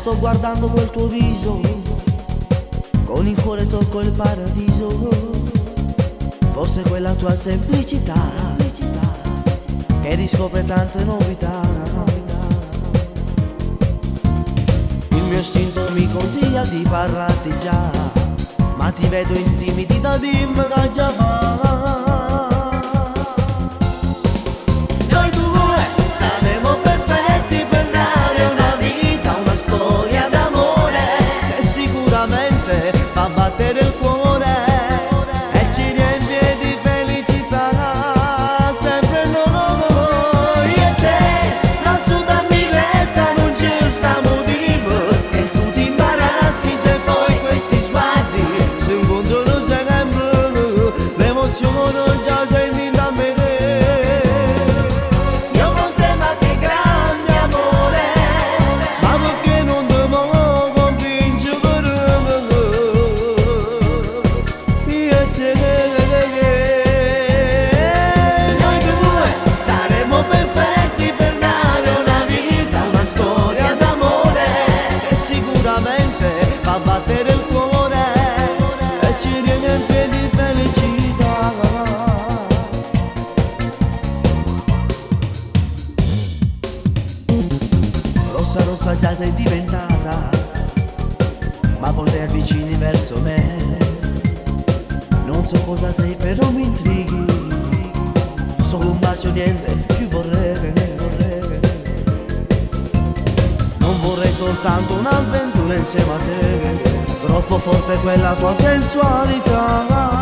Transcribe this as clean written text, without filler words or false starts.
sto guardando quel tuo viso, con il cuore tocco il paradiso. Forse quella tua semplicità che riscopre tante novità. Il mio istinto mi consiglia di parlarti già, ma ti vedo intimidita, dimmi che già fa. Fa battere il cuore e ci riempie di felicità, sempre noi e te, lassù da Miletta non c'è sta motivo, e tu ti imbarazzi se poi questi sguardi si incontrano sempre, l'emozione già senti da me. Io con te ma che grande amore, ma perché non ti muovo convince per noi due saremo perfetti per dare una vita, una storia d'amore che sicuramente fa battere il cuore e ci riempie di felicità. Rossa rossa già sei diventata, ma poi ti avvicini verso me. Non so cosa sei però mi intrighi, solo un bacio niente più vorrei. Non vorrei soltanto un'avventura insieme a te, troppo forte quella tua sensualità.